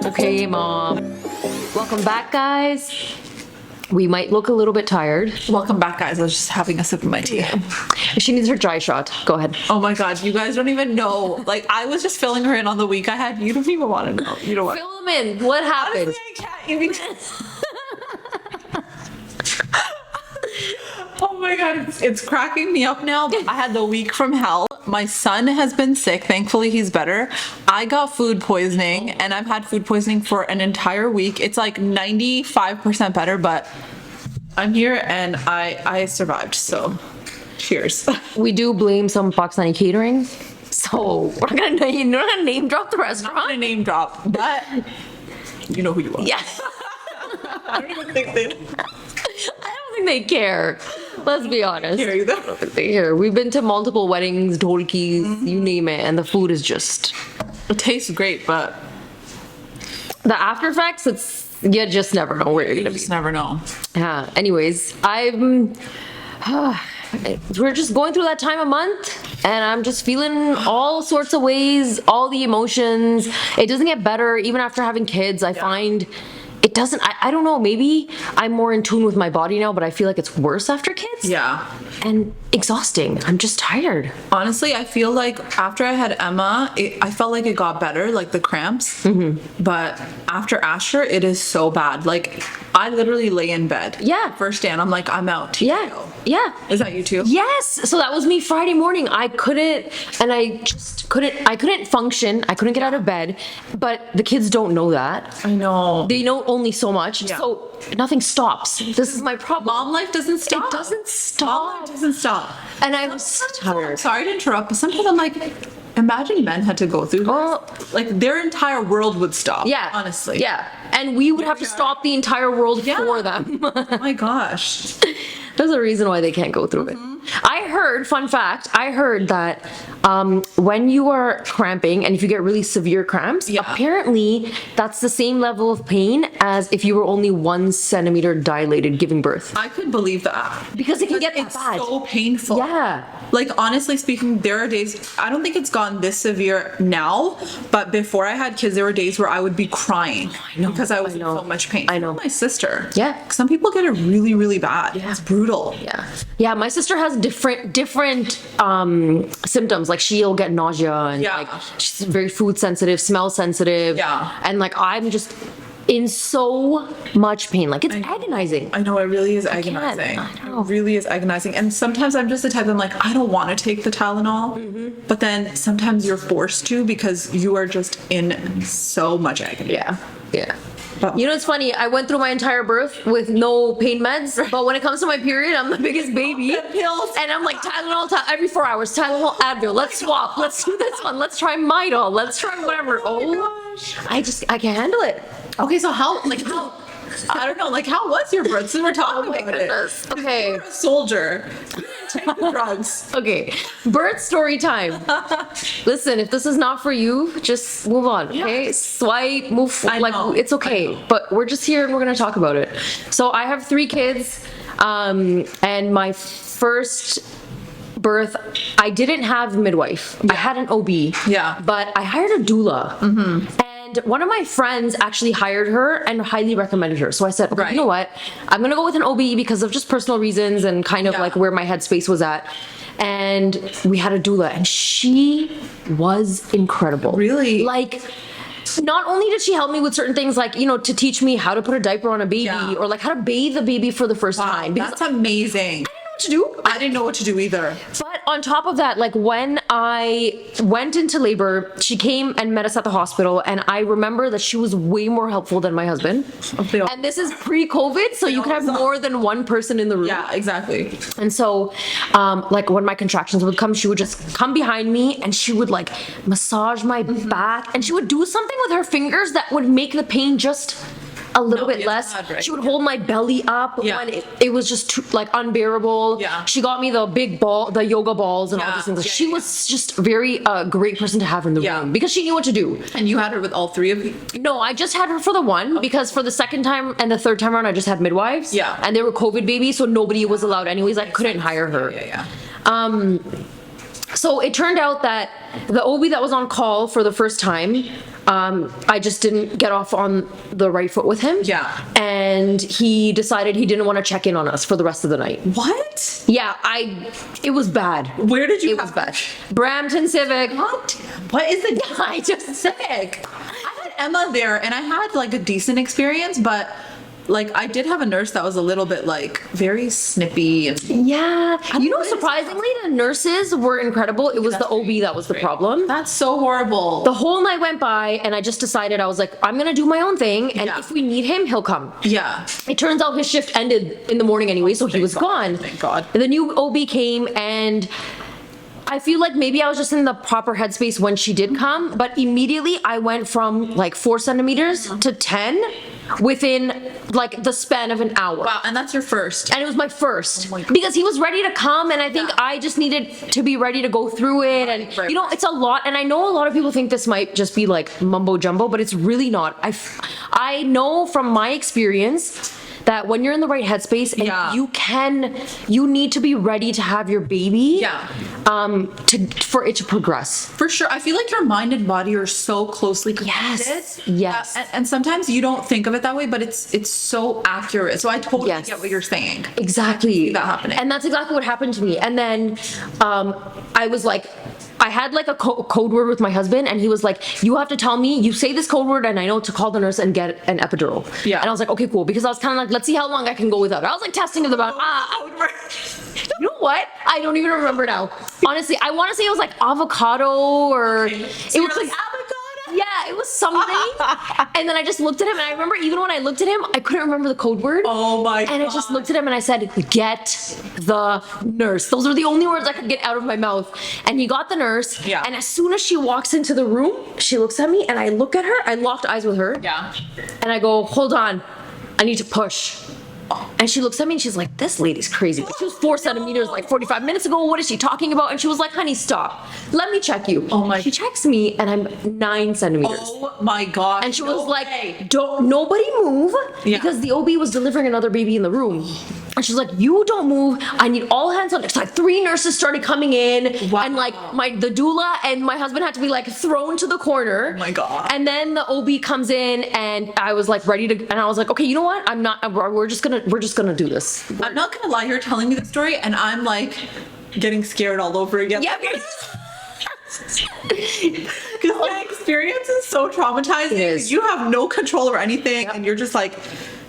Okay, Mom. Welcome back, guys. We might look a little bit tired. Welcome back, guys. I was just having a sip of my tea. She needs her dry shot. Go ahead. Oh my god, you guys don't even know. Like, I was just filling her in on the week I had. You don't even want to know. You know what? Fill them in. What happened? Honestly, I can't even. Oh my god, it's cracking me up now. I had the week from hell. My son has been sick. Thankfully, he's better. I got food poisoning, and I've had food poisoning for an entire week. It's like 95% better, but I'm here and I survived. So, cheers. We do blame some Pakistani catering. So we're not gonna name drop the I'm restaurant. gonna name drop, but you know who you are. Yes. I don't even think they I don't think they care. Let's be honest. hear you though. They care. We've been to multiple weddings, dolkis, you name it, and the food is just It tastes great, but the after effects. It's you just never know where you're you gonna be. just never know. Yeah. Anyways, we're just going through that time of month, and I'm just feeling all sorts of ways, all the emotions. It doesn't get better even after having kids. I find it doesn't. I don't know. Maybe I'm more in tune with my body now, but I feel like it's worse after kids. Yeah. And exhausting. I'm just tired. Honestly, I feel like after I had Emma, I felt like it got better, like the cramps. But after Asher, it is so bad. Like, I literally lay in bed. Yeah. First day, and I'm like, I'm out. Yeah. Yeah. Is that you too? Yes. So that was me Friday morning. I couldn't function. I couldn't get out of bed. But the kids don't know that. I know. They know only so much. Yeah. So nothing stops. This is my problem. Mom life doesn't stop. It doesn't Mom stop. life doesn't stop. And I'm tired. Sorry to interrupt, but sometimes I'm like, imagine men had to go through this. Well, Like, their entire world would stop. yeah. Honestly. Yeah. And we would have to stop the entire world for them. Oh my gosh. There's a reason why they can't go through it. I heard, fun fact, I heard that when you are cramping and if you get really severe cramps, Yeah. apparently that's the same level of pain as if you were only 1 centimeter dilated giving birth. I could believe that. Because it can get that It's bad. so painful. Yeah. Like, honestly speaking, there are days, I don't think it's gotten this severe now, but before I had kids, there were days where I would be crying because I was in so much pain. I know. My sister. Yeah. Some people get it really, really bad. Yeah. It's brutal. Yeah. Yeah, my sister has different symptoms. Like she'll get nausea and Yeah. like she's very food sensitive, smell sensitive. Yeah. And like I'm just in so much pain. Like it's agonizing. I know, it really is agonizing. I know. It really is agonizing. And sometimes I'm just the type I'm like, I don't want to take the Tylenol. But then sometimes you're forced to because you are just in so much agony. Yeah. Yeah. But- You know, it's funny. I went through my entire birth with no pain meds, but when it comes to my period, I'm the biggest baby. Pills. And I'm like Tylenol every 4 hours. Tylenol, Advil. Let's swap. Let's do this one. Let's try Midol. Let's try whatever. Oh, I can't handle it. Okay, so how I don't know, like, how was your birth? Since we're talking about goodness. it. Okay. You're a soldier. Take the drugs. Okay, birth story time. Listen, if this is not for you, just move on. Okay, swipe, move. I Like know. it's okay. But we're just here and we're gonna talk about it. So I have 3 kids, and my first birth, I didn't have midwife. I had an OB. Yeah. But I hired a doula. And one of my friends actually hired her and highly recommended her. So I said, okay, Right. you know what? I'm going to go with an OB because of just personal reasons and kind of Yeah. like where my headspace was at. And we had a doula and she was incredible. Really? Like, not only did she help me with certain things like, you know, to teach me how to put a diaper on a baby Yeah. or like how to bathe a baby for the first time. Because That's amazing. what to do. I didn't know what to do either. But on top of that, like when I went into labor, she came and met us at the hospital, and I remember that she was way more helpful than my husband. They all- And this is pre-COVID, so you could have more than one person in the room. Yeah, exactly. And so, like when my contractions would come, she would just come behind me and she would like massage my back, and she would do something with her fingers that would make the pain just a little bit it's less. bad, right? She would hold my belly up Yeah. when it was just too, like unbearable. Yeah. She got me the big ball, the yoga balls and all Yeah. these things. Like, Yeah, she yeah, was just very great person to have in the Yeah. room because she knew what to do. And you had her with all 3 of you? No, I just had her for the one because for the second time and the third time around, I just had midwives. Yeah. And they were COVID babies, so nobody was allowed anyways. I couldn't hire her. Yeah. So it turned out that the OB that was on call for the first time, I just didn't get off on the right foot with him. Yeah. And he decided he didn't want to check in on us for the rest of the night. What? Yeah, it was bad. Where did you It was bad. Brampton Civic. What is the I just Civic? I had Emma there and I had like a decent experience, but like I did have a nurse that was a little bit like very snippy and Yeah. You know, what it is. surprisingly, the nurses were incredible. It was the OB that was the problem. that's so horrible. The whole night went by and I just decided, I was like, I'm going to do my own thing. And Yeah. if we need him, he'll come. yeah. It turns out his shift ended in the morning anyway, so he was gone. Thank God. And the new OB came, and I feel like maybe I was just in the proper headspace when she did come, but immediately I went from like 4 centimeters to 10 within like the span of an hour. Wow, and that's your first. And it was my first my God. because he was ready to come, and I think Yeah. I just needed to be ready to go through it. And Right. you know, it's a lot, and I know a lot of people think this might just be like mumbo jumbo, but it's really not. I know from my experience that when you're in the right headspace and Yeah. you need to be ready to have your baby, Yeah. for it to progress. For sure. I feel like your mind and body are so closely connected. Yes. And sometimes you don't think of it that way, but it's so accurate. So I totally Yes. get what you're saying. Exactly. that happening. And that's exactly what happened to me. And then I was like, I had like a code word with my husband, and he was like, you have to tell me, you say this code word and I know to call the nurse and get an epidural. Yeah. And I was like, okay, cool. Because I was kind of like, let's see how long I can go without it. I was like testing it about, you know what? I don't even remember now. Honestly, I want to say it was like avocado or it was like avocado. yeah, it was something. And then I just looked at him, and I remember even when I looked at him, I couldn't remember the code word. Oh my God. And I just looked at him and I said, get the nurse. Those were the only words I could get out of my mouth. And he got the nurse. Yeah. And as soon as she walks into the room, she looks at me and I look at her. I locked eyes with her. Yeah. And I go, hold on. I need to push. And she looks at me and she's like, this lady's crazy. She was 4 centimeters like 45 minutes ago. What is she talking about? And she was like, honey, stop. Let me check you. Oh my- She checks me and I'm 9 centimeters. Oh my God. And she No was like, way. don't nobody move, Yeah. because the OB was delivering another baby in the room. And she's like, you don't move. I need all hands on deck. So like 3 nurses started coming in. Wow. And like the doula and my husband had to be like thrown to the corner. Oh my God. And then the OB comes in and I was like ready to, and I was like, okay, you know what? We're just gonna do this. I'm not gonna lie, you're telling me the story and I'm like getting scared all over again. Yeah. Because my experience is so traumatizing. It is. You have no control over anything and you're just like,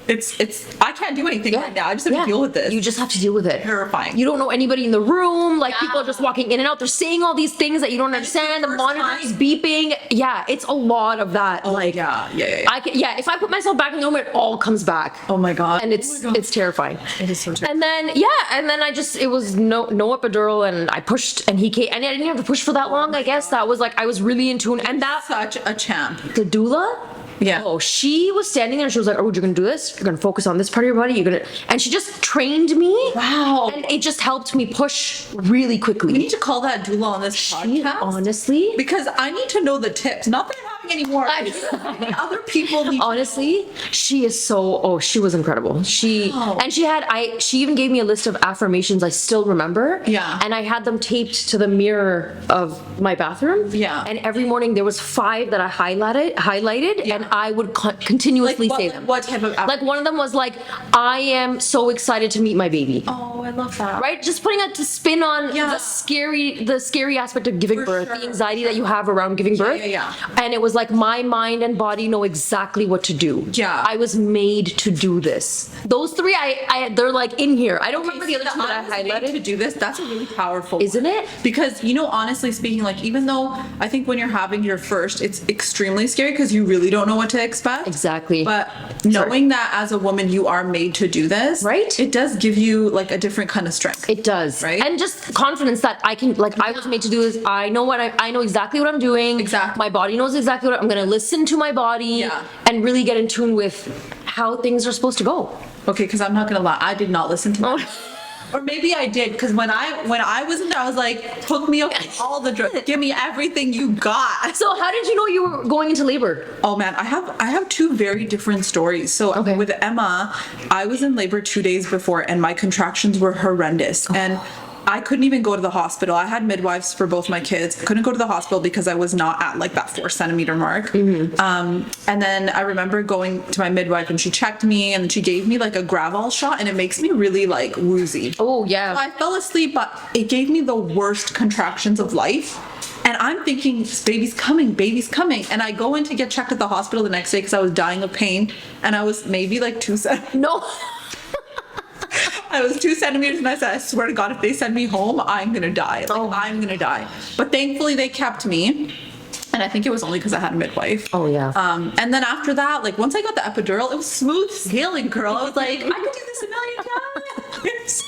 it's I can't do anything right now. I just have to deal with this. You just have to deal with it. Terrifying. You don't know anybody in the room. Like people are just walking in and out. They're saying all these things that you don't understand. The first monitor is time. beeping. Yeah, it's a lot of that. Like yeah. if I put myself back in the room, it all comes back. Oh my God. And it's terrifying. It is so terrifying. And then it was no epidural, and I pushed, and he came, and I didn't have to push for that long. I guess that was like I was really in tune, and that Such a champ. the doula. Yeah. Oh, she was standing there and she was like, oh, you're gonna do this? You're gonna focus on this part of your body? You're gonna, and she just trained me. Wow. And it just helped me push really quickly. We need to call that doula on this She- podcast. honestly, Because I need to know the tips. Not that I'm having any more. Other people need honestly, she is she was incredible. She even gave me a list of affirmations I still remember. Yeah. And I had them taped to the mirror of my bathroom. Yeah. And every morning there was 5 that I highlighted, Yeah. and I would continuously say them. What type of Like one of them was like, I am so excited to meet my baby. Oh, I love that. Right? Just putting a spin on Yeah. the scary aspect of giving For birth, sure. the anxiety that you have around giving birth. yeah. And it was like my mind and body know exactly what to do. Yeah. I was made to do this. Those 3 they're like in here. I don't remember the other 2 that I highlighted. To do this, that's a really powerful Isn't one. it? Because honestly speaking, like even though I think when you're having your first, it's extremely scary because you really don't know what to expect. Exactly. But knowing that as a woman you are made to do this, Right? It does give you like a different kind of strength. It does. Right? And just confidence that I can, like, I was made to do this. I know I know exactly what I'm doing. Exactly. My body knows exactly what I'm going to listen to my body Yeah. and really get in tune with how things are supposed to go. Okay, because I'm not gonna lie, I did not listen to Oh. that. Or maybe I did, because when I was in there, I was like, hook me up with all the drugs. Give me everything you got. So how did you know you were going into labor? Oh man, I have 2 very different stories. So Okay. with Emma, I was in labor 2 days before and my contractions were horrendous. And I couldn't even go to the hospital. I had midwives for both my kids. I couldn't go to the hospital because I was not at like that 4 centimeter mark. And then I remember going to my midwife and she checked me and she gave me like a Gravol shot, and it makes me really like woozy. Oh yeah. So I fell asleep, but it gave me the worst contractions of life. And I'm thinking, baby's coming, baby's coming. And I go in to get checked at the hospital the next day because I was dying of pain. And I was maybe like 2 centimeters. No. I was 2 centimeters, and I said, I swear to God, if they send me home, I'm gonna die. Like, I'm gonna die. But thankfully they kept me. And I think it was only because I had a midwife. Oh yeah. And then after that, like once I got the epidural, it was smooth sailing, girl. I was like, I could do this a million times.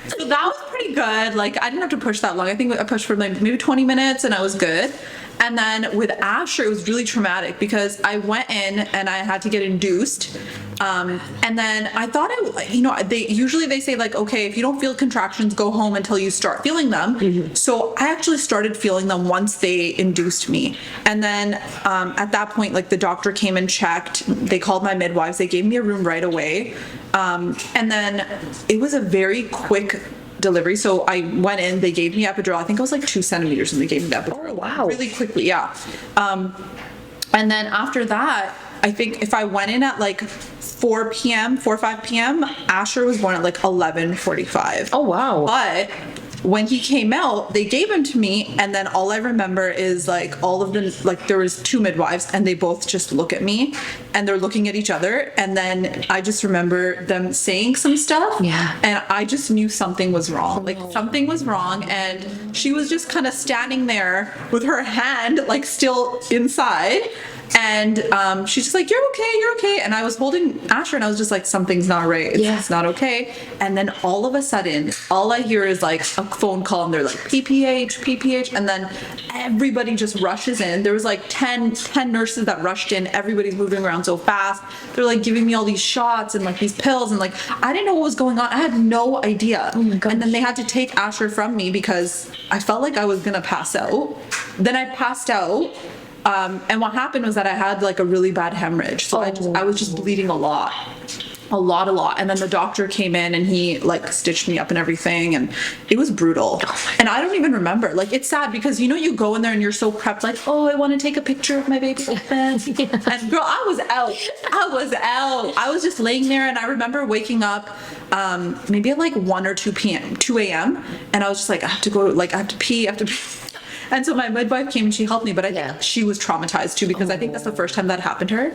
So that was pretty good. Like I didn't have to push that long. I think I pushed for like maybe 20 minutes and I was good. And then with Asher, it was really traumatic because I went in and I had to get induced. And then I thought they say like, okay, if you don't feel contractions, go home until you start feeling them. So I actually started feeling them once they induced me. And then at that point, like the doctor came and checked. They called my midwives. They gave me a room right away. And then it was a very quick delivery. So I went in, they gave me epidural. I think it was like 2 centimeters and they gave me the epidural. Oh, wow. Really quickly, yeah. And then after that, I think if I went in at like 4 or 5 p.m., Asher was born at like 11:45. Oh wow. But when he came out, they gave him to me, and then all I remember is like all of them, like there was 2 midwives, and they both just look at me, and they're looking at each other, and then I just remember them saying some stuff, Yeah. and I just knew something was wrong. Like something was wrong, and she was just kind of standing there with her hand like still inside. And she's just like, you're okay. And I was holding Asher and I was just like, something's not right. It's not okay. And then all of a sudden, all I hear is like a phone call and they're like, PPH. And then everybody just rushes in. There was like 10 nurses that rushed in. Everybody's moving around so fast. They're like giving me all these shots and like these pills. And like, I didn't know what was going on. I had no idea. Oh my gosh. And then they had to take Asher from me because I felt like I was going to pass out. Then I passed out. And what happened was that I had like a really bad hemorrhage. So I was just bleeding a lot. And then the doctor came in and he like stitched me up and everything. And it was brutal. And I don't even remember. Like, it's sad because, you go in there and you're so prepped, like, oh, I want to take a picture of my baby. And girl, I was out. I was just laying there. And I remember waking up maybe at like 1 or 2 a.m. And I was just like, I have to pee. And so my midwife came and she helped me, but I think she was traumatized too because I think that's the first time that happened to her.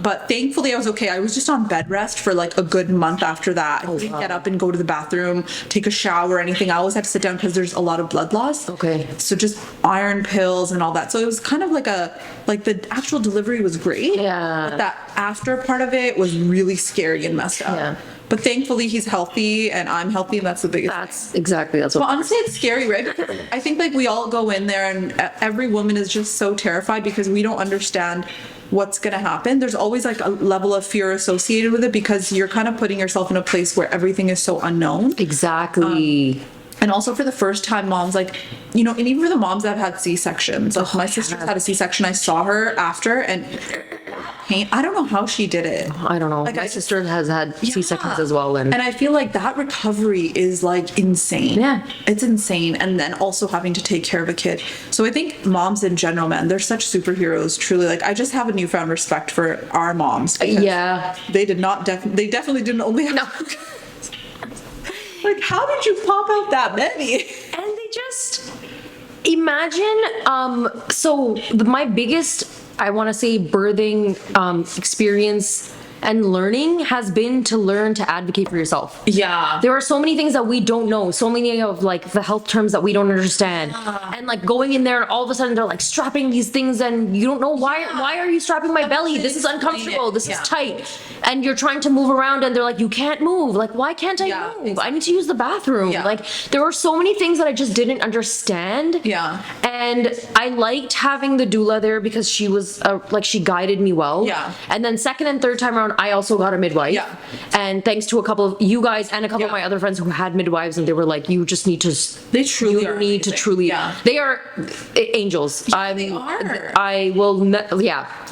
But thankfully I was okay. I was just on bed rest for like a good month after that. I didn't get up and go to the bathroom, take a shower or anything. I always had to sit down because there's a lot of blood loss. Okay. So just iron pills and all that. So it was kind of like the actual delivery was great. Yeah. But that after part of it was really scary and messed up. Yeah. But thankfully he's healthy and I'm healthy, and that's the biggest thing. That's what. Well, honestly, it's scary, right? Because I think like we all go in there and every woman is just so terrified because we don't understand what's going to happen. There's always like a level of fear associated with it because you're kind of putting yourself in a place where everything is so unknown. Exactly. And also for the first time moms, like, and even for the moms that have had C-sections, like my sister had a C-section. I saw her after and pain. I don't know how she did it. I don't know. Like my sister has had C-sections as well. And I feel like that recovery is like insane. Yeah. It's insane. And then also having to take care of a kid. So I think moms in general, man, they're such superheroes, truly. Like I just have a newfound respect for our moms. Yeah. They did not, they definitely didn't only have. No. Like, how did you pop out that many? And they just imagine. My biggest, I want to say, birthing experience and learning has been to learn to advocate for yourself. Yeah. There are so many things that we don't know, so many of like the health terms that we don't understand. And like going in there and all of a sudden they're like strapping these things and you don't know why are you strapping my belly? This is uncomfortable. This is tight. And you're trying to move around and they're like, you can't move. Like, why can't I move? I need to use the bathroom. Yeah. Like there were so many things that I just didn't understand. Yeah. And I liked having the doula there because she was like, she guided me well. Yeah. And then second and third time around, I also got a midwife. Yeah. And thanks to a couple of you guys and a couple of my other friends who had midwives, and they were like, you just need to. They truly are need to amazing. truly. Yeah. They are angels. They are. I will.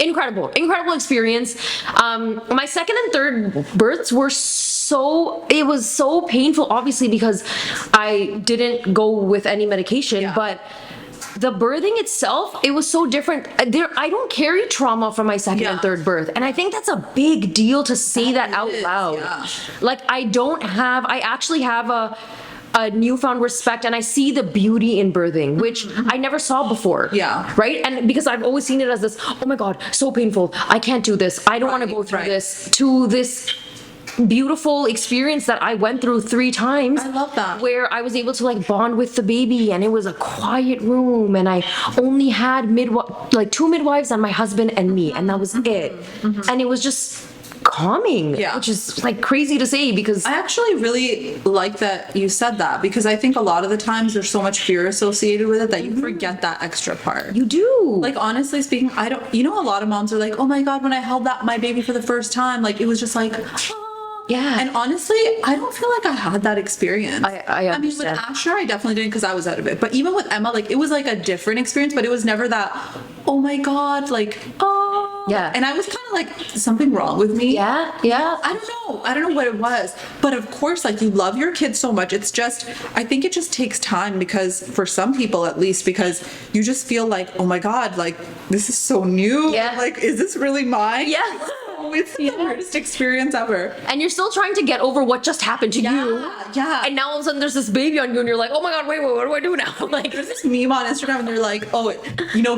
Incredible experience. My second and third births were so it was so painful, obviously, because I didn't go with any medication, but the birthing itself, it was so different. I don't carry trauma from my second and third birth. And I think that's a big deal to say that out loud. Yeah. Like, I actually have a newfound respect, and I see the beauty in birthing, which I never saw before. Yeah. Right? And because I've always seen it as this, oh my God, so painful. I can't do this. I don't want to go through this, to this beautiful experience that I went through 3 times. I love that. Where I was able to like bond with the baby, and it was a quiet room, and I only had 2 midwives and my husband and me, and that was it. And it was just calming, which is like crazy to say, because I actually really like that you said that, because I think a lot of the times there's so much fear associated with it that you forget that extra part. you do. Like, honestly speaking, I don't, a lot of moms are like, oh my God, when I held my baby for the first time, like, it was just like, yeah. And honestly, I don't feel like I had that experience. I mean, with understand. Asher, I definitely didn't, because I was out of it. But even with Emma, like, it was like a different experience, but it was never that, oh my God, like, oh. Yeah. And I was kind of like, something wrong with me. Yeah. I don't know what it was. But of course, like, you love your kids so much. It's just, I think it just takes time, because for some people at least, because you just feel like, oh my God, like, this is so new. Yeah. Like, is this really mine? Yeah. It's the weirdest experience ever. And you're still trying to get over what just happened to you. Yeah. And now all of a sudden there's this baby on you, and you're like, oh my God, wait, what do I do now? Like, There's this meme on Instagram, and they're like, oh,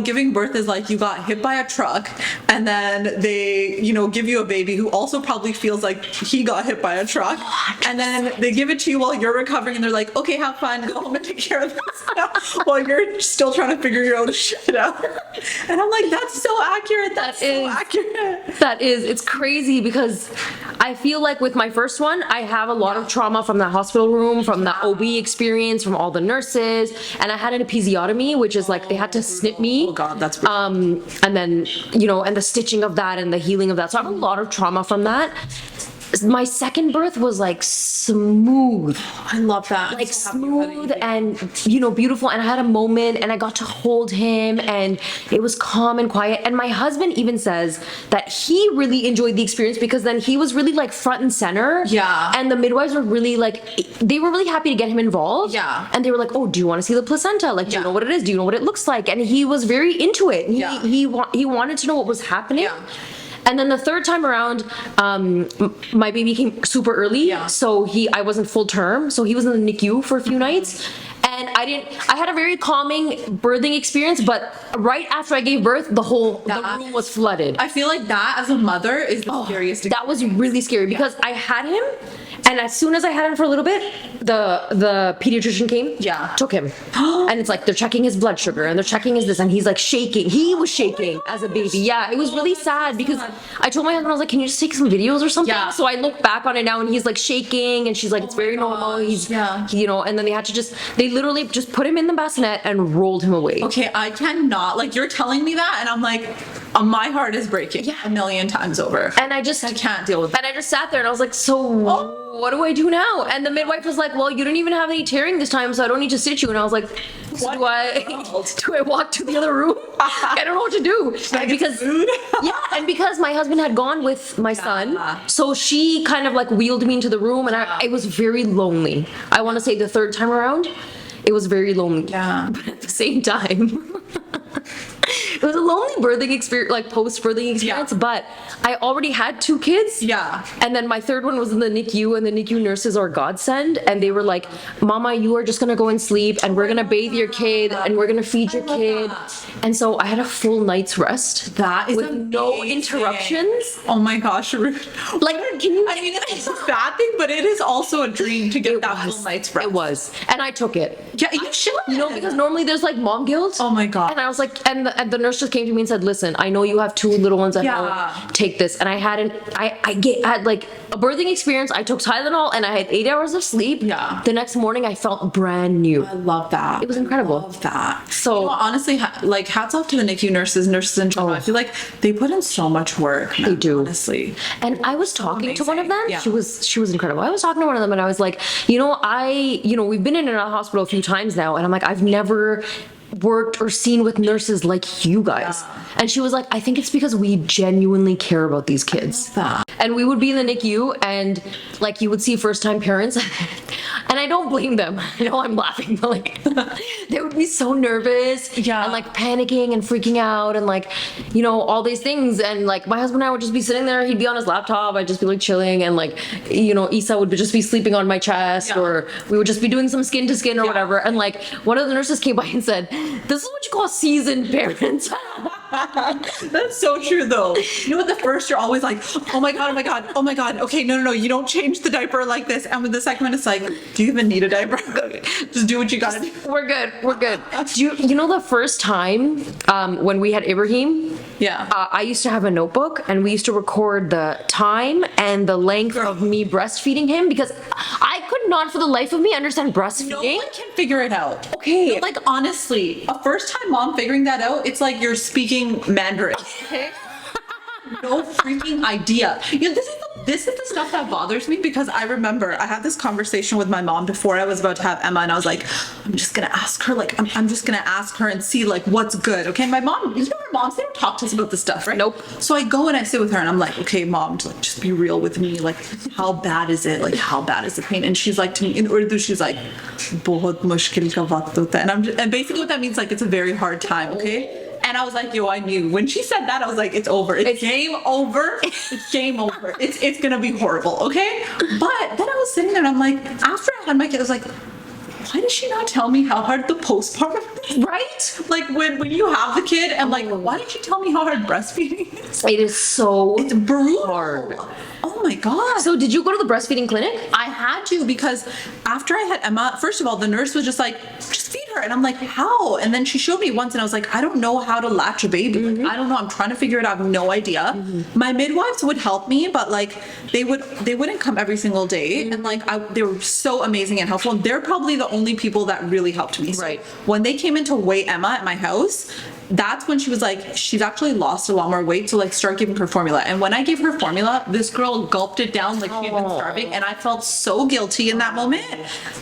giving birth is like you got hit by a truck, and then they, give you a baby who also probably feels like he got hit by a truck, and then they give it to you while you're recovering, and they're like, okay, have fun, go home and take care of this now, while you're still trying to figure your own shit out. And I'm like, that's so accurate. That's so accurate. That is, it's crazy, because I feel like with my first one, I have a lot of trauma from the hospital room, from the OB experience, from all the nurses, and I had an episiotomy, which is like they had to snip me. Oh God, that's and then and the stitching of that and the healing of that. So I have a lot of trauma from that. My second birth was like smooth. I love that. Like smooth and beautiful, and I had a moment, and I got to hold him, and it was calm and quiet. And my husband even says that he really enjoyed the experience, because then he was really like front and center. Yeah. And the midwives were really like, they were really happy to get him involved. Yeah. And they were like, oh, do you want to see the placenta? Like, do you know what it is? Do you know what it looks like? And he was very into it. He wanted to know what was happening. Yeah. And then the third time around, my baby came super early, so I wasn't full term, so he was in the NICU for a few nights. And I had a very calming birthing experience, but right after I gave birth, the room was flooded. I feel like that as a mother is the scariest. That was really scary, because I had him, and as soon as I had him for a little bit, the pediatrician came, took him. And it's like, they're checking his blood sugar, and they're checking his this, and he's like shaking. He was shaking as a baby. Yeah, it was really sad, because I told my husband, I was like, can you just take some videos or something? Yeah. So I look back on it now, and he's like shaking, and she's like, it's very normal. He's, and then they literally just put him in the bassinet and rolled him away. Okay, I cannot, like, you're telling me that, and I'm like, my heart is breaking a million times over. And I can't deal with it. And I just sat there, and I was like, so what do I do now? And the midwife was like, well, you didn't even have any tearing this time, so I don't need to stitch you. And I was like, so do I walk to the other room? I don't know what to do. And because my husband had gone with my son, so she kind of like wheeled me into the room, and it was very lonely. I want to say the third time around, it was very lonely. Yeah. But at the same time, it was a lonely birthing experience, like post-birthing experience, but I already had 2 kids. Yeah. And then my third one was in the NICU, and the NICU nurses are godsend, and they were like, Mama, you are just gonna go and sleep, and we're gonna bathe your kid, and we're gonna feed your kid. And so I had a full night's rest. That is with amazing. No interruptions. Oh my gosh, Ruth. Like, can you? I mean, it's a bad thing, but it is also a dream to get that full night's rest. It was. And I took it. Yeah, you should. Because normally there's like mom guilt. Oh my God. And I was like, and the nurse just came to me and said, listen, I know you have 2 little ones at home. Take this. And I had like a birthing experience. I took Tylenol, and I had 8 hours of sleep. Yeah. The next morning I felt brand new. I love that. It was incredible. I love that. So honestly, like, hats off to the NICU nurses in trauma. I feel like they put in so much work. They do. Honestly. And I was talking to one of them. Yeah. She was incredible. I was talking to one of them, and I was like, we've been in and out of the hospital a few times now, and I'm like, I've never worked or seen with nurses like you guys. And she was like, I think it's because we genuinely care about these kids. and we would be in the NICU, and like you would see first time parents, and I don't blame them. I know I'm laughing, but like they would be so nervous, Yeah. and like panicking and freaking out, and like all these things, and like my husband and I would just be sitting there. He'd be on his laptop. I'd just be like chilling, and like Isa would just be sleeping on my chest, Yeah. or we would just be doing some skin to skin or whatever. And like one of the nurses came by and said, "This is what you call seasoned parents." That's so true though. You know what, the first you're always like, oh my god, oh my god, oh my god, okay, no, you don't change the diaper like this. And with the second one it's like, do you even need a diaper? Just do what you gotta do. We're good. You know the first time when we had Ibrahim? Yeah. I used to have a notebook, and we used to record the time and the length of me breastfeeding him, because I could not for the life of me understand breastfeeding. No one can figure it out. Okay. Like honestly, a first time mom figuring that out, it's like you're speaking Mandarin. Okay. No freaking idea. This is the stuff that bothers me, because I remember I had this conversation with my mom before I was about to have Emma, and I was like, I'm just gonna ask her, like I'm just gonna ask her and see like what's good. Okay, my mom, our moms, they don't talk to us about this stuff, right? Nope. So I go and I sit with her and I'm like, okay, mom, just be real with me. Like, how bad is it? Like, how bad is the pain? And she's like, to me in Urdu, she's like, "Bahut mushkil ka waqt hota hai." And basically what that means, like, it's a very hard time. Okay. And I was like, yo, I knew. When she said that, I was like, it's over. It's game over. It's game over. It's gonna be horrible, okay? But then I was sitting there and I'm like, after I had my kid, I was like, why did she not tell me how hard the postpartum is? Right? Like when you have the kid, and like, why didn't you tell me how hard breastfeeding is? It is so It's brutal. hard. Oh my god. So did you go to the breastfeeding clinic? I had to, because after I had Emma, first of all, the nurse was just like, just feed her. And I'm like, how? And then she showed me once and I was like, I don't know how to latch a baby. Like, I don't know. I'm trying to figure it out. I have no idea. My midwives would help me, but like they wouldn't come every single day. And like they were so amazing and helpful. And they're probably the only people that really helped me. So Right. when they came in to weigh Emma at my house, that's when she was like, she's actually lost a lot more weight, so like start giving her formula. And when I gave her formula, this girl gulped it down like she had been starving, and I felt so guilty in that moment.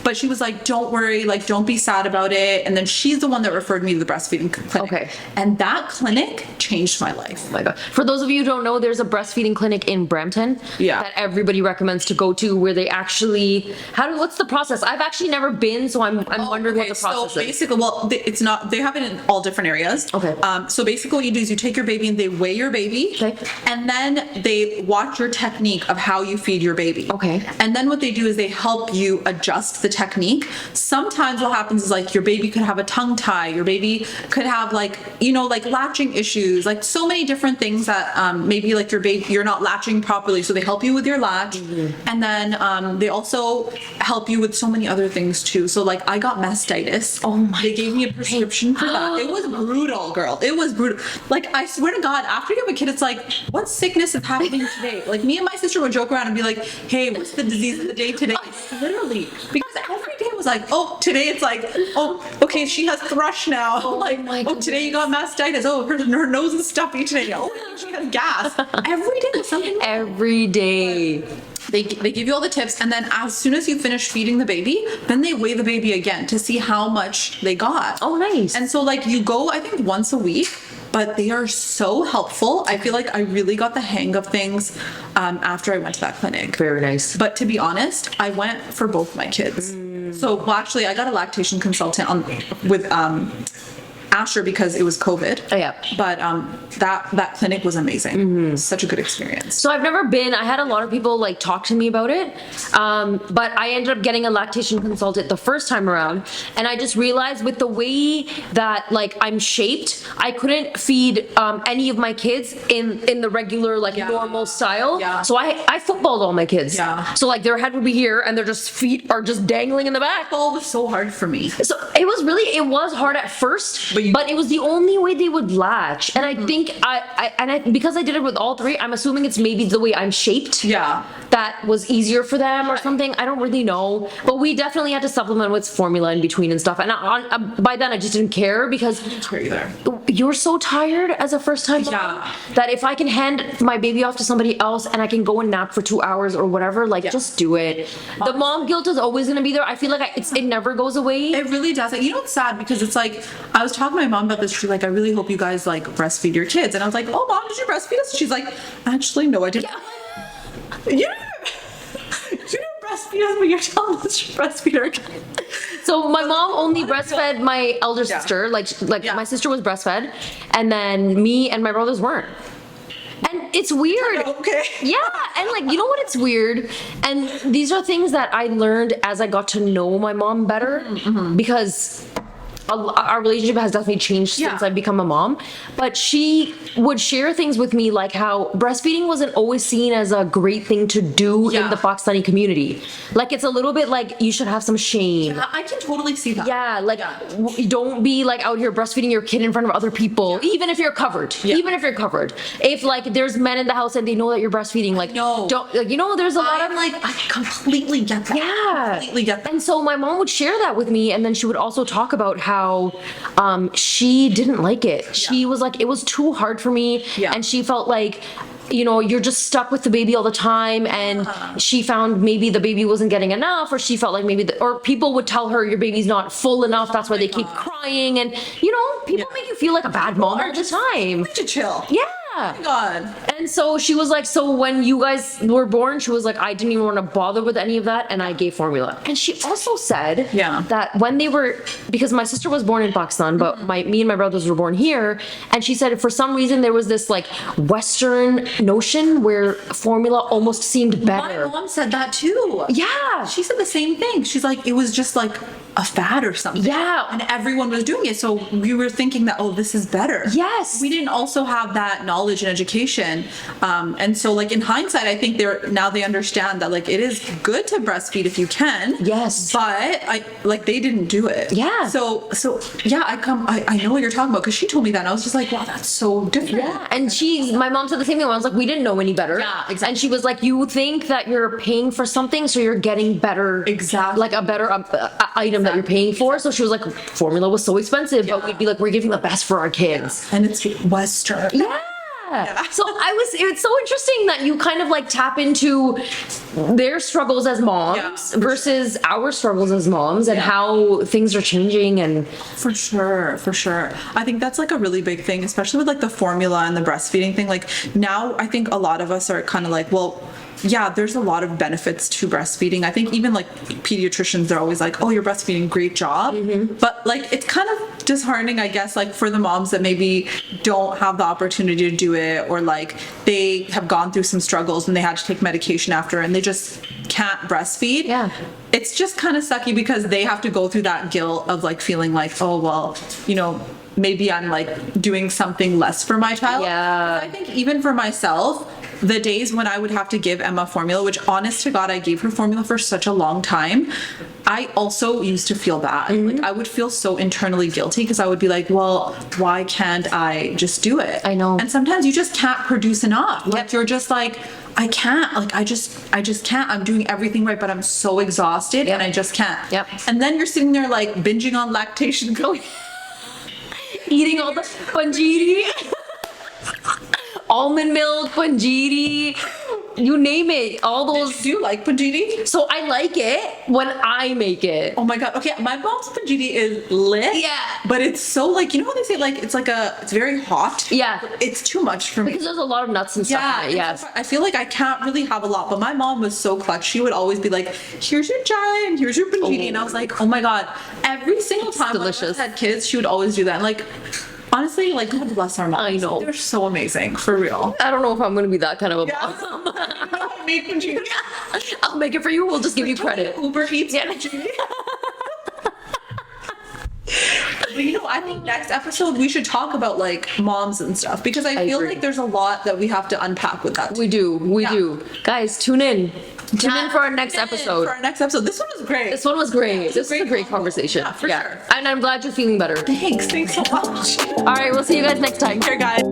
But she was like, don't worry, like don't be sad about it. And then she's the one that referred me to the breastfeeding clinic. Okay. And that clinic changed my life. Oh my god. For those of you who don't know, there's a breastfeeding clinic in Brampton Yeah. that everybody recommends to go to, where they actually what's the process? I've actually never been, so I'm wondering what the process so is. basically, well, it's not, they have it in all different areas. Okay. So basically what you do is you take your baby and they weigh your baby. Okay. And then they watch your technique of how you feed your baby. Okay. And then what they do is they help you adjust the technique. Sometimes what happens is like your baby could have a tongue tie, your baby could have like, like latching issues, like so many different things that maybe like your baby, you're not latching properly. So they help you with your latch. And then they also help you with so many other things too. So like I got mastitis. Oh my They gave me a prescription for that. It was brutal, girl. It was brutal. Like I swear to God, after you have a kid, it's like, what sickness is happening today? Like me and my sister would joke around and be like, hey, what's the disease of the day today? Literally. Because every day was like, oh, today it's like, oh, okay, she has thrush now. my Today you got mastitis. Oh, her nose is stuffy today. Oh, she has gas. Every day was something. Every day. They give you all the tips, and then as soon as you finish feeding the baby, then they weigh the baby again to see how much they got. Oh, nice. And so like you go, I think once a week, but they are so helpful. I feel like I really got the hang of things after I went to that clinic. Very nice. But to be honest, I went for both my kids. So well, actually, I got a lactation consultant with Asher because it was COVID. Oh, yeah. But that clinic was amazing. Such a good experience. So I've never been. I had a lot of people like talk to me about it, but I ended up getting a lactation consultant the first time around, and I just realized with the way that like I'm shaped, I couldn't feed any of my kids in the regular like normal style. Yeah. So I footballed all my kids. Yeah. So like their head would be here, and their just feet are just dangling in the back. Football was so hard for me. So it was hard at first, but it was the only way they would latch. And I think because I did it with all three, I'm assuming it's maybe the way I'm shaped. Yeah. That was easier for them or something. I don't really know. But we definitely had to supplement with formula in between and stuff. And by then I just didn't care because you're so tired as a first time mom that if I can hand my baby off to somebody else and I can go and nap for 2 hours or whatever, like just do it. The mom guilt is always going to be there. I feel like it never goes away. It really does. Like, it's sad because it's like, I was talking to my mom about this. She's like, I really hope you guys like breastfeed your kids. And I was like, oh mom, did you breastfeed us? She's like, actually, no, I didn't. You didn't breastfeed us, but you're telling us you breastfeed her again. So my mom only breastfed my elder Yeah. sister, like Yeah. my sister was breastfed, and then me and my brothers weren't. And it's weird. Okay. Yeah, and like, you know what, it's weird, and these are things that I learned as I got to know my mom better, because our relationship has definitely changed since Yeah. I've become a mom. But she would share things with me like how breastfeeding wasn't always seen as a great thing to do in Yeah. the Pakistani community. Like, it's a little bit like you should have some shame. I can totally see that. Yeah, like don't be like out here breastfeeding your kid in front of other people, even if you're covered. Yeah. Even if you're covered. If like there's men in the house and they know that you're breastfeeding, like No. don't, like, you know, there's a lot I'm of like, I completely get that. yeah. Completely get that. And so my mom would share that with me, and then she would also talk about how she didn't like it. She was like, it was too hard for me, Yeah. and she felt like, you know, you're just stuck with the baby all the time, and she found maybe the baby wasn't getting enough, or she felt like maybe or people would tell her your baby's not full enough, that's why they keep crying, and you know, people make you feel like a bad mom all the time. To chill. Yeah. Oh my God. And so she was like, so when you guys were born, she was like, I didn't even want to bother with any of that, and I gave formula. And she also said Yeah. that when they were, because my sister was born in Pakistan, but me and my brothers were born here, and she said for some reason there was this like Western notion where formula almost seemed better. My mom said that too. Yeah. She said the same thing. She's like, it was just like a fad or something. Yeah. And everyone was doing it. So we were thinking that, oh, this is better. Yes. We didn't also have that knowledge and education. And so like in hindsight, I think now they understand that like it is good to breastfeed if you can. Yes. But they didn't do it. Yeah. So yeah, I know what you're talking about, because she told me that and I was just like, wow, that's so different. Yeah, and my mom said the same thing. I was like, we didn't know any better. Yeah, exactly. And she was like, you think that you're paying for something, so you're getting better. Exactly. Like a better item that you're paying for. So she was like, formula was so expensive, but we'd be like, we're giving the best for our kids. And it's Western. Yeah. So it's so interesting that you kind of like tap into their struggles as moms versus our struggles as moms, and how things are changing. And For sure. I think that's like a really big thing, especially with like the formula and the breastfeeding thing. Like now I think a lot of us are kind of like, well, yeah, there's a lot of benefits to breastfeeding. I think even like pediatricians, they're always like, oh, you're breastfeeding, great job. But like, it's kind of disheartening, I guess, like for the moms that maybe don't have the opportunity to do it, or like they have gone through some struggles and they had to take medication after and they just can't breastfeed. Yeah. It's just kind of sucky because they have to go through that guilt of like feeling like, oh, well, you know, maybe I'm like doing something less for my child. Yeah. I think even for myself, the days when I would have to give Emma formula, which honest to God, I gave her formula for such a long time, I also used to feel bad. Like I would feel so internally guilty because I would be like, well, why can't I just do it? I know. And sometimes you just can't produce enough. Like you're just like, I can't, like I just can't. I'm doing everything right, but I'm so exhausted and I just can't. Yep. And then you're sitting there like binging on lactation pills. eating all the panjiri, almond milk, panjiri, you name it, all those. Do you like panjiri? So I like it when I make it. Oh my God. Okay. My mom's panjiri is lit. Yeah. But it's so like, you know how they say like, it's very hot. Yeah. It's too much for me. Because there's a lot of nuts and stuff in it, yes. I feel like I can't really have a lot, but my mom was so clutch. She would always be like, here's your chai and here's your panjiri. And I was like, oh my God. Every single time delicious. I had kids, she would always do that. And like, honestly, like, God bless our moms. I know. They're so amazing, for real. I don't know if I'm gonna be that kind of a Yeah. mom. You know how to make panjiri? I'll make it for you, we'll just give you credit. Uber Eats Yeah. panjiri. But you know, I think next episode we should talk about like moms and stuff, because I feel agree. like there's a lot that we have to unpack with that. We do. Yeah. Guys, tune in. Tune in for our next Tune in episode. For our next episode. This one was great. This one was great. was This was a great combo. conversation. Yeah, for sure. And I'm glad you're feeling better. Thanks so much. All right, we'll see you guys next time. Here, guys.